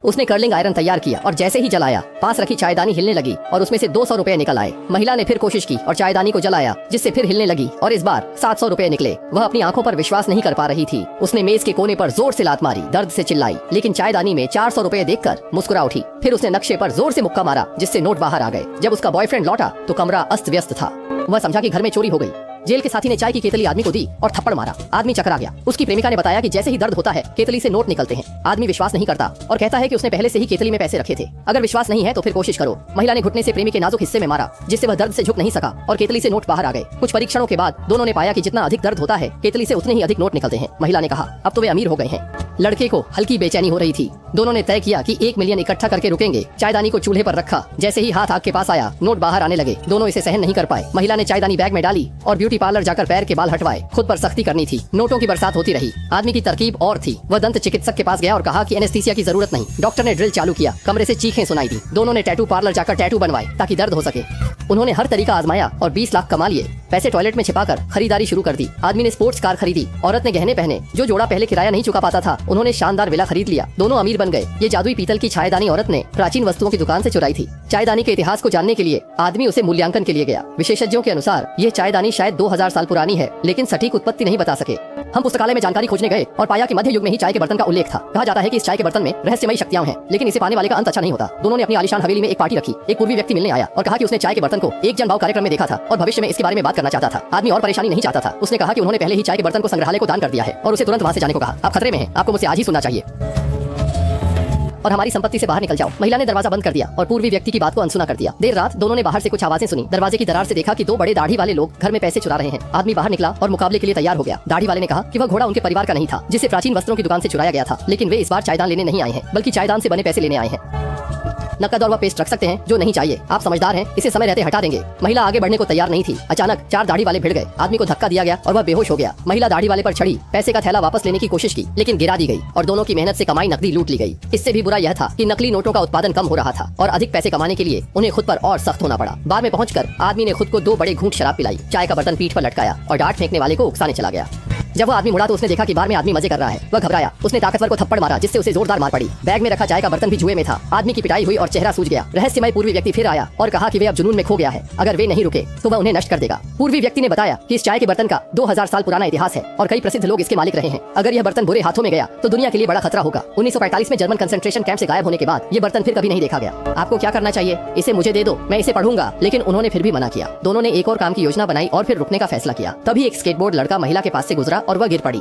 उसने curling iron तैयार किया और जैसे ही जलाया पास रखी चायदानी हिलने लगी और उसमें से 200 रुपए निकल आए। महिला ने फिर कोशिश की और चायदानी को जलाया जिससे फिर हिलने लगी और इस बार 700 रुपए निकले। वह अपनी आंखों पर विश्वास नहीं कर पा रही थी। उसने मेज के कोने पर जोर से लात मारी, दर्द से चिल्लाई, लेकिन चायदानी में 400 रुपए देखकर मुस्कुरा उठी। फिर उसने नक्शे पर जोर से मुक्का मारा जिससे नोट बाहर आ गए। जब उसका बॉयफ्रेंड लौटा तो कमरा अस्त व्यस्त था। वह समझा कि घर में चोरी हो गई। जेल के साथी ने चाय की केतली आदमी को दी और थप्पड़ मारा। आदमी चकरा गया। उसकी प्रेमिका ने बताया कि जैसे ही दर्द होता है केतली से नोट निकलते हैं। आदमी विश्वास नहीं करता और कहता है कि उसने पहले से ही केतली में पैसे रखे थे। अगर विश्वास नहीं है तो फिर कोशिश करो। महिला ने घुटने से प्रेमी के नाजुक हिस्से में मारा जिससे वह दर्द से झुक नहीं सका और केतली से नोट बाहर आ गए। कुछ परीक्षणों के बाद दोनों ने पाया कि जितना अधिक दर्द होता है केतली से उतने ही अधिक नोट निकलते हैं। महिला ने कहा अब तो वे अमीर हो गए हैं। लड़के को हल्की बेचैनी हो रही थी। दोनों ने तय किया कि 1 मिलियन इकट्ठा करके रुकेंगे। चायदानी को चूल्हे पर रखा। जैसे ही हाथ आग के पास आया नोट बाहर आने लगे। दोनों इसे सहन नहीं कर पाए। महिला ने चायदानी बैग में डाली और ब्यूटी पार्लर जाकर पैर के बाल हटवाए। खुद पर सख्ती करनी थी। नोटों की बरसात होती रही। आदमी की तरकीब और थी। वह दंत चिकित्सक के पास गया और कहा कि एनेस्थीसिया की जरूरत नहीं। डॉक्टर ने ड्रिल चालू किया। कमरे से चीखें सुनाई दी। दोनों ने टैटू पार्लर जाकर टैटू बनवाए ताकि दर्द हो सके। उन्होंने हर तरीका आजमाया और 20 लाख कमा लिए। पैसे टॉयलेट में छिपाकर खरीदारी शुरू कर दी। आदमी ने स्पोर्ट्स कार खरीदी। औरत ने गहने पहने। जो जोड़ा पहले किराया नहीं चुका पाता था उन्होंने शानदार विला खरीद लिया। दोनों अमीर बन गए। ये जादुई पीतल की चायदानी औरत ने प्राचीन वस्तुओं की दुकान से चुराई थी। चायदानी के इतिहास को जानने के लिए आदमी उसे मूल्यांकन के लिए गया। विशेषज्ञों के अनुसार ये चायदानी शायद 2000 साल पुरानी है, लेकिन सटीक उत्पत्ति नहीं बता सके। हम पुस्तकालय में जानकारी खोजने गए और पाया कि मध्य युग में ही चाय के बर्तन का उल्लेख था। कहा जाता है कि इस चाय के बर्तन में रहस्यमयी शक्तियां हैं, लेकिन इसे पाने वाले का अंत अच्छा नहीं होता। दोनों ने अपनी आलीशान हवेली में एक पार्टी रखी। एक पूर्वी व्यक्ति मिलने आया और कहा कि उसने चाय के बर्तन को एक जनभाव कार्यक्रम में देखा था और भविष्य में इसके बारे में बात करना चाहता था। आदमी और परेशानी नहीं चाहता था। उसने कहा कि उन्होंने पहले ही चाय के बर्तन को संग्रहालय को दान कर दिया है और उसे तुरंत वहाँ से जाने को कहा। आप खतरे में हैं, आपको मुझसे आज ही सुनना चाहिए और हमारी संपत्ति से बाहर निकल जाओ। महिला ने दरवाजा बंद कर दिया और पूर्वी व्यक्ति की बात को अनसुना कर दिया। देर रात दोनों ने बाहर से कुछ आवाजें सुनी। दरवाजे की दरार से देखा कि 2 बड़े दाढ़ी वाले लोग घर में पैसे चुरा रहे हैं। आदमी बाहर निकला और मुकाबले के लिए तैयार हो गया। दाढ़ी वाले ने कहा कि वह घोड़ा उनके परिवार का नहीं था जिसे प्राचीन वस्त्रों की दुकान से चुराया गया था, लेकिन वे इस बार चायदान लेने नहीं आए हैं बल्कि चायदान से बने पैसे लेने आए हैं। नकद और वह पेस्ट रख सकते हैं जो नहीं चाहिए। आप समझदार हैं, इसे समय रहते हटा देंगे। महिला आगे बढ़ने को तैयार नहीं थी। अचानक 4 दाढ़ी वाले भिड़ गए। आदमी को धक्का दिया गया और वह बेहोश हो गया। महिला दाढ़ी वाले पर चढ़ी, पैसे का थैला वापस लेने की कोशिश की, लेकिन गिरा दी गई और दोनों की मेहनत से कमाई नकदी लूट ली गई। इससे भी बुरा यह था कि नकली नोटों का उत्पादन कम हो रहा था और अधिक पैसे कमाने के लिए उन्हें खुद पर और सख्त होना पड़ा। बार में पहुंचकर आदमी ने खुद को 2 बड़े घूंट शराब पिलाई। चाय का बर्तन पीठ पर लटकाया और डांट फेंकने वाले को उकसाने चला गया। जब वो आदमी मुड़ा तो उसने देखा कि बार में आदमी मजे कर रहा है। वह घबराया। उसने ताकतवर को थप्पड़ मारा जिससे उसे जोरदार मार पड़ी। बैग में रखा चाय का बर्तन भी जुए में था। आदमी की पिटाई हुई और चेहरा सूज गया। रहस्यमय पूर्वी व्यक्ति फिर आया और कहा कि वे अब जुनून में खो गया है। अगर वे नहीं रुके तो वह उन्हें नष्ट कर देगा। पूर्वी व्यक्ति ने बताया कि इस चाय के बर्तन का 2000 साल पुराना इतिहास है और कई प्रसिद्ध लोग इसके मालिक रहे हैं। अगर यह बर्तन बुरे हाथों में गया तो दुनिया के लिए बड़ा खतरा होगा। 1945 में जर्मन कंसंट्रेशन कैंप से गायब होने के बाद ये बर्तन फिर कभी नहीं देखा गया। आपको क्या करना चाहिए? इसे मुझे दे दो, मैं इसे पढ़ूंगा। लेकिन उन्होंने फिर भी मना किया। दोनों ने एक और काम की योजना बनाई और फिर रुकने का फैसला किया। तभी एक स्केटबोर्ड लड़का महिला के पास से गुजरा और वह गिर पड़ी।